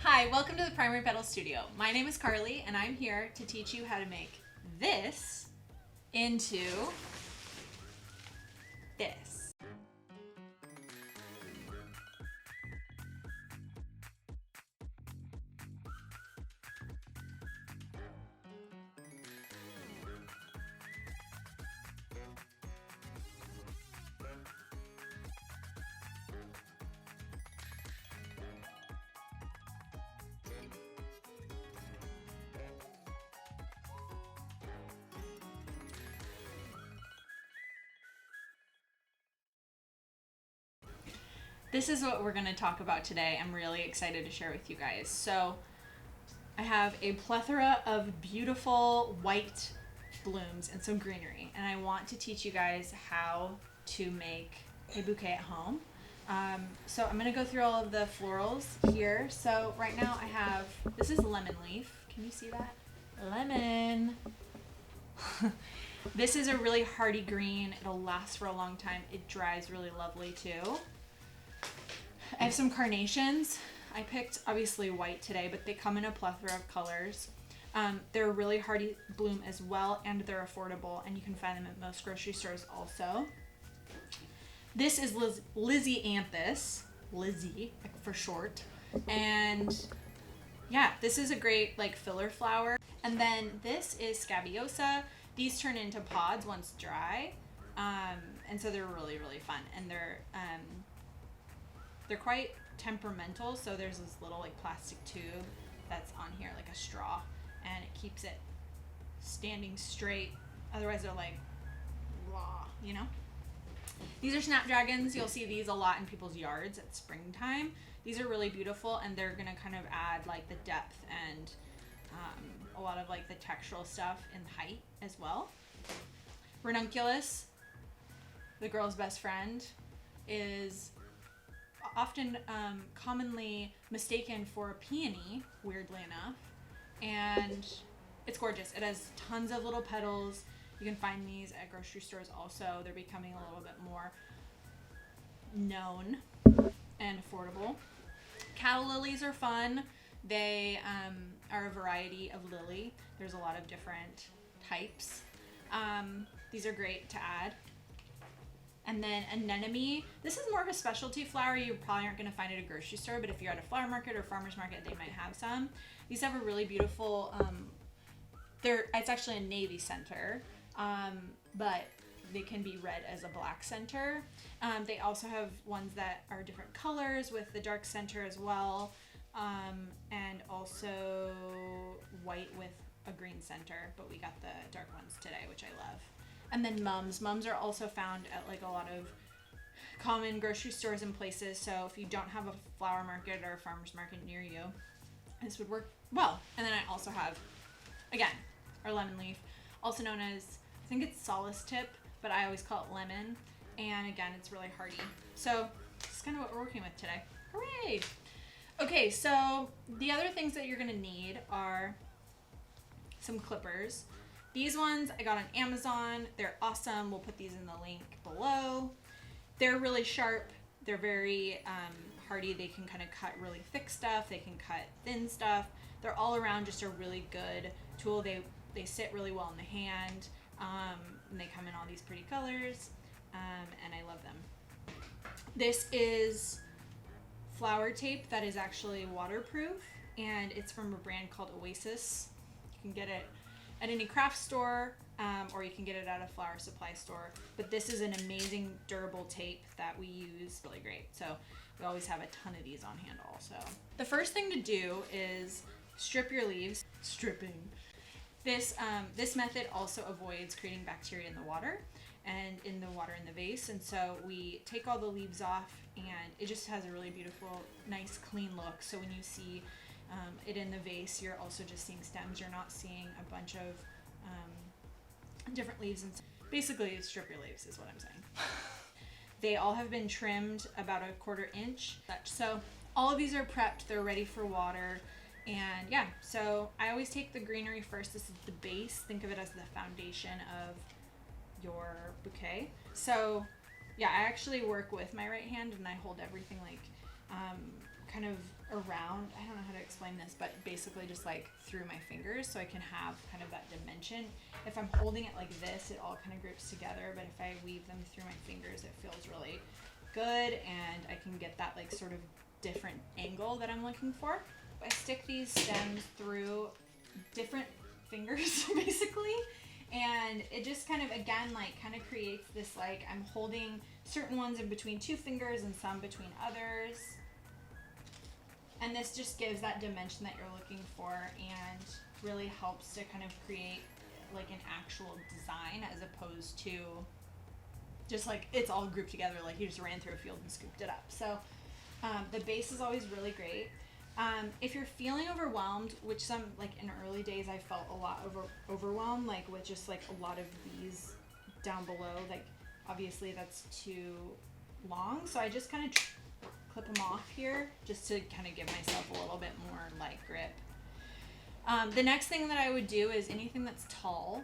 Hi, welcome to the Primary Petal Studio. My name is Carly and I'm here to teach you how to make this into this. This is what we're going to talk about today. I'm really excited to share with you guys. So I have a plethora of beautiful white blooms and some greenery, and I want to teach you guys how to make a bouquet at home. So I'm going to go through all of the florals here. So right now I have, this is lemon leaf. Can you see that? Lemon. This is a really hardy green. It'll last for a long time. It dries really lovely too. I have some carnations. I picked obviously white today, but they come in a plethora of colors. They're a really hardy bloom as well, and they're affordable, and you can find them at most grocery stores also. This is Lisianthus, Lizzie for short, and yeah, this is a great like filler flower. And then this is Scabiosa. These turn into pods once dry, and so they're really fun, and they're quite temperamental. So there's this little like plastic tube that's on here like a straw, and it keeps it standing straight. Otherwise they're like raw, you know. These are snapdragons. You'll see these a lot in people's yards at springtime. These are really beautiful, and they're gonna kind of add like the depth and a lot of like the textural stuff in height as well. Ranunculus, the girl's best friend, is often commonly mistaken for a peony, weirdly enough, and it's gorgeous. It has tons of little petals. You can find these at grocery stores also. They're becoming a little bit more known and affordable. Cattle lilies are fun. They are a variety of lily. There's a lot of different types. These are great to add. And then anemone. This is more of a specialty flower. You probably aren't going to find it at a grocery store, but if you're at a flower market or farmer's market, they might have some. These have a really beautiful, it's actually a navy center, but they can be read as a black center. They also have ones that are different colors with the dark center as well, and also white with a green center, but we got the dark ones today, which I love. And then mums. Mums are also found at like a lot of common grocery stores and places. So if you don't have a flower market or a farmer's market near you, this would work well. And then I also have, again, our lemon leaf, also known as, I think it's solace tip, but I always call it lemon. And again, it's really hardy. So this is kind of what we're working with today. Hooray! Okay, so the other things that you're gonna need are some clippers. These ones I got on Amazon. They're awesome. We'll put these in the link below. They're really sharp. They're very hardy. They can kind of cut really thick stuff. They can cut thin stuff. They're all around just a really good tool. They sit really well in the hand, and they come in all these pretty colors, and I love them. This is flower tape that is actually waterproof, and it's from a brand called Oasis. You can get it at any craft store, or you can get it at a flower supply store. But this is an amazing durable tape that we use, really great. So we always have a ton of these on hand also. The first thing to do is strip your leaves. Stripping. This method also avoids creating bacteria in the water and in the water in the vase. And so we take all the leaves off, and it just has a really beautiful, nice, clean look. So when you see it in the vase, you're also just seeing stems. You're not seeing a bunch of different leaves. And basically, strip your leaves is what I'm saying. They all have been trimmed about a 1/4 inch. So all of these are prepped. They're ready for water. And yeah, so I always take the greenery first. This is the base. Think of it as the foundation of your bouquet. So yeah, I actually work with my right hand, and I hold everything like kind of around, I don't know how to explain this, but basically just like through my fingers so I can have kind of that dimension. If I'm holding it like this, it all kind of groups together, but if I weave them through my fingers, it feels really good, and I can get that like sort of different angle that I'm looking for. I stick these stems through different fingers basically, and it just kind of, again, like kind of creates this, like I'm holding certain ones in between two fingers and some between others. And this just gives that dimension that you're looking for and really helps to kind of create like an actual design as opposed to just like it's all grouped together like you just ran through a field and scooped it up. So the base is always really great. If you're feeling overwhelmed, which some, like in early days I felt a lot overwhelmed, like with just like a lot of these down below, like obviously that's too long, so I just kind of clip them off here just to kind of give myself a little bit more light grip. The next thing that I would do is anything that's tall.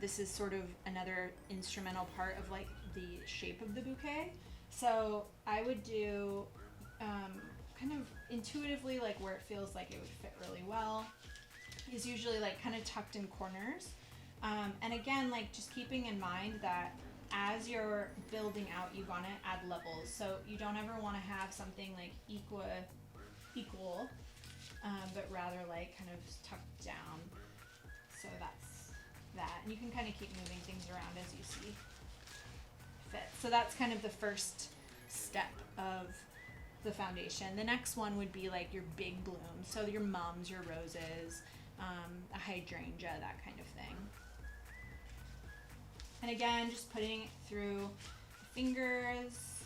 This is sort of another instrumental part of like the shape of the bouquet. So I would do kind of intuitively like where it feels like it would fit really well is usually like kind of tucked in corners. And again, like just keeping in mind that as you're building out, you want to add levels. So you don't ever want to have something like equal, but rather like kind of tucked down. So that's that. And you can kind of keep moving things around as you see fit. So that's kind of the first step of the foundation. The next one would be like your big blooms. So your mums, your roses, a hydrangea, that kind of thing. And again, just putting it through the fingers.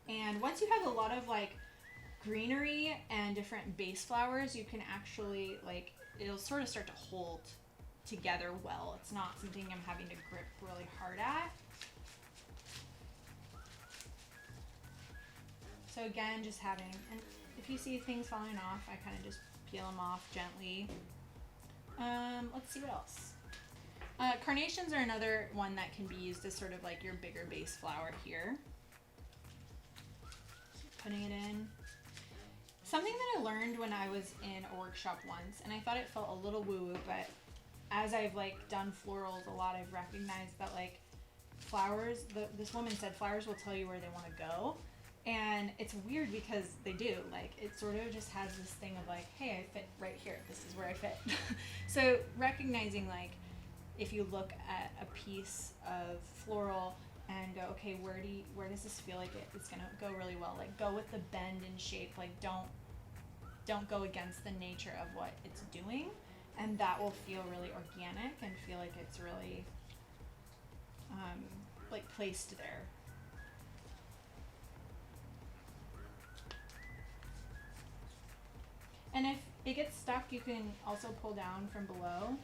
And once you have a lot of like greenery and different base flowers, you can actually like, it'll sort of start to hold together well. It's not something I'm having to grip really hard at. So again, just having, and if you see things falling off, I kind of just peel them off gently. Let's see what else. Carnations are another one that can be used as sort of like your bigger base flower here. Putting it in. Something that I learned when I was in a workshop once, and I thought it felt a little woo-woo, but as I've like done florals a lot, I've recognized that like flowers, this woman said flowers will tell you where they want to go. And it's weird because they do, like it sort of just has this thing of like, hey, I fit right here. This is where I fit. So recognizing like, if you look at a piece of floral and go, okay, where does this feel like it's gonna go really well? Like go with the bend and shape. Like don't go against the nature of what it's doing, and that will feel really organic and feel like it's really like placed there. And if it gets stuck, you can also pull down from below.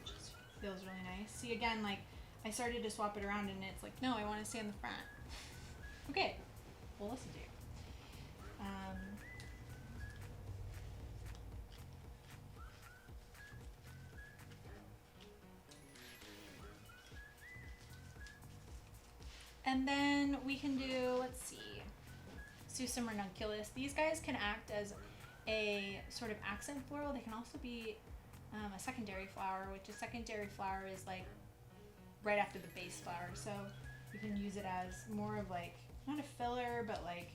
Just feels really nice. See, again, like I started to swap it around and it's like, no, I want to stay in the front. Okay, we'll listen to you. And then we can do, let's see, some Ranunculus. These guys can act as a sort of accent floral. They can also be a secondary flower, which a secondary flower is like right after the base flower. So you can use it as more of like, not a filler, but like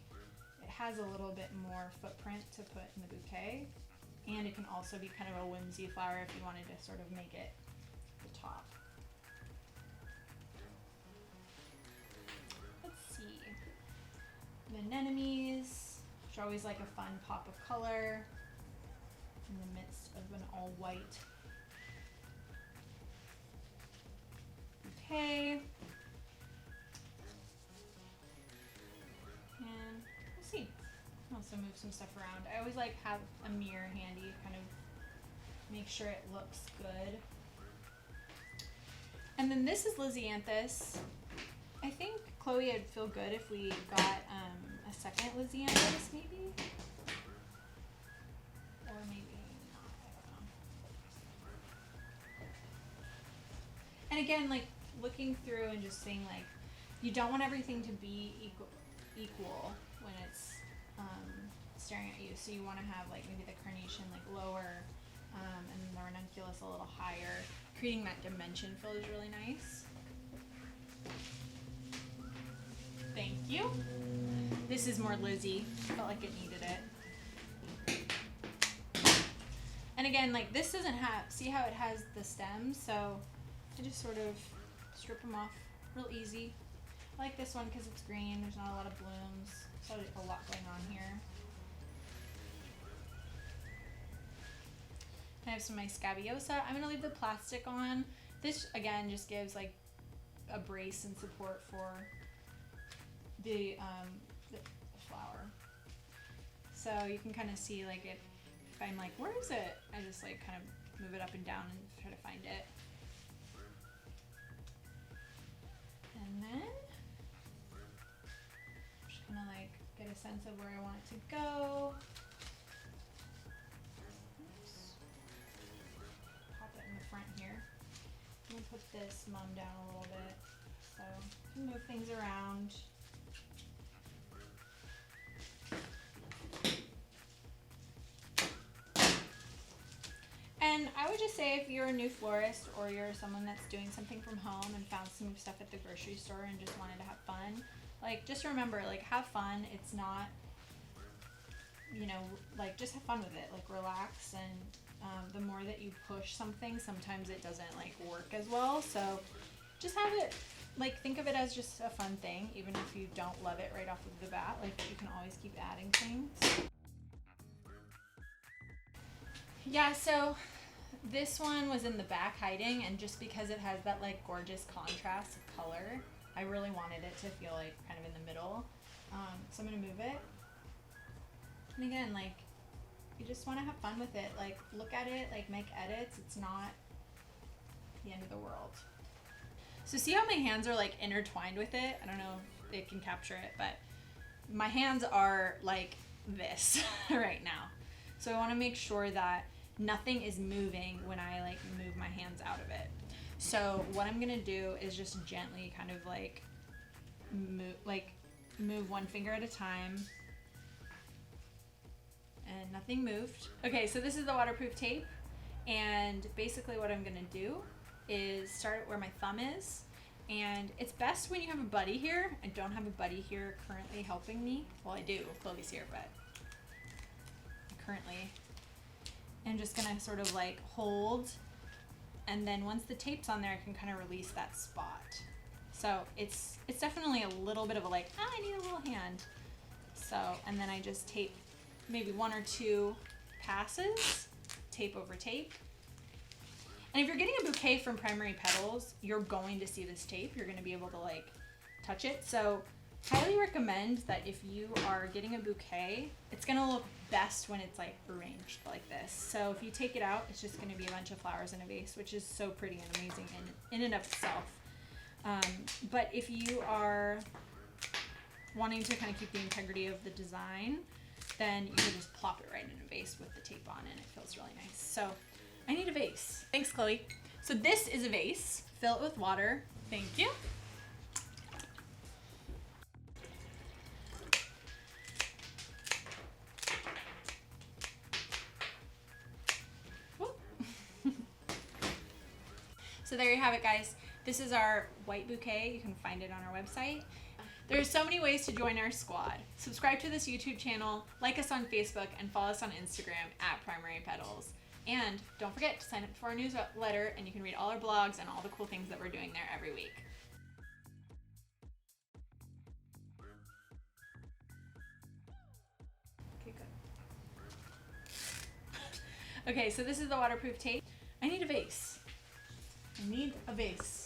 it has a little bit more footprint to put in the bouquet. And it can also be kind of a whimsy flower if you wanted to sort of make it the top. Let's see. The anemones, which are always like a fun pop of color in the midst of an all white bouquet. And we'll see. I'll also move some stuff around. I always like have a mirror handy, kind of make sure it looks good. And then this is Lisianthus. I think Chloe, I'd feel good if we got a second Lisianthus, maybe? Or maybe not, I don't know. And again, like looking through and just saying like, you don't want everything to be equal when it's staring at you. So you want to have like maybe the carnation like lower, and then the ranunculus a little higher. Creating that dimension fill is really nice. Thank you. This is more Lizzie. Felt like it needed it. And again, like this doesn't have, see how it has the stems? So I just sort of strip them off real easy. I like this one because it's green. There's not a lot of blooms. So a lot going on here. I have some of my scabiosa. I'm going to leave the plastic on. This, again, just gives like a brace and support for the flower. So you can kind of see like if I'm like, where is it? I just like kind of move it up and down and try to find it. And then I'm just going to like get a sense of where I want it to go. Front here. I'm gonna put this mum down a little bit, so you can move things around. And I would just say if you're a new florist or you're someone that's doing something from home and found some stuff at the grocery store and just wanted to have fun, like just remember, like have fun. It's not, you know, like just have fun with it, like relax. And the more that you push something, sometimes it doesn't like work as well. So just have it, like think of it as just a fun thing, even if you don't love it right off of the bat. Like you can always keep adding things. Yeah, so this one was in the back hiding, and just because it has that like gorgeous contrast of color, I really wanted it to feel like kind of in the middle. So I'm gonna move it. And again, like you just want to have fun with it. Like look at it, like make edits. It's not the end of the world. So see how my hands are like intertwined with it? I don't know if it can capture it, but my hands are like this right now. So I want to make sure that nothing is moving when I like move my hands out of it. So what I'm gonna do is just gently kind of like move one finger at a time. And nothing moved. Okay, so this is the waterproof tape, and basically what I'm gonna do is start where my thumb is, and it's best when you have a buddy here. I don't have a buddy here currently helping me. Well, I do, Chloe's here, but currently I'm just gonna sort of like hold, and then once the tape's on there, I can kind of release that spot. So it's definitely a little bit of a like, I need a little hand. So, and then I just tape maybe one or two passes, tape over tape. And if you're getting a bouquet from Primary Petals, you're going to see this tape. You're going to be able to like touch it. So highly recommend that if you are getting a bouquet, it's going to look best when it's like arranged like this. So if you take it out, it's just going to be a bunch of flowers in a vase, which is so pretty and amazing in and of itself. But if you are wanting to kind of keep the integrity of the design, then you can just plop it right in a vase with the tape on, and it feels really nice. So I need a vase. Thanks, Chloe. So this is a vase. Fill it with water. Thank you. So there you have it, guys. This is our white bouquet. You can find it on our website. There's so many ways to join our squad. Subscribe to this YouTube channel, like us on Facebook, and follow us on Instagram at Primary Petals. And don't forget to sign up for our newsletter, and you can read all our blogs and all the cool things that we're doing there every week. Okay, good. Okay, so this is the waterproof tape. I need a vase. I need a vase.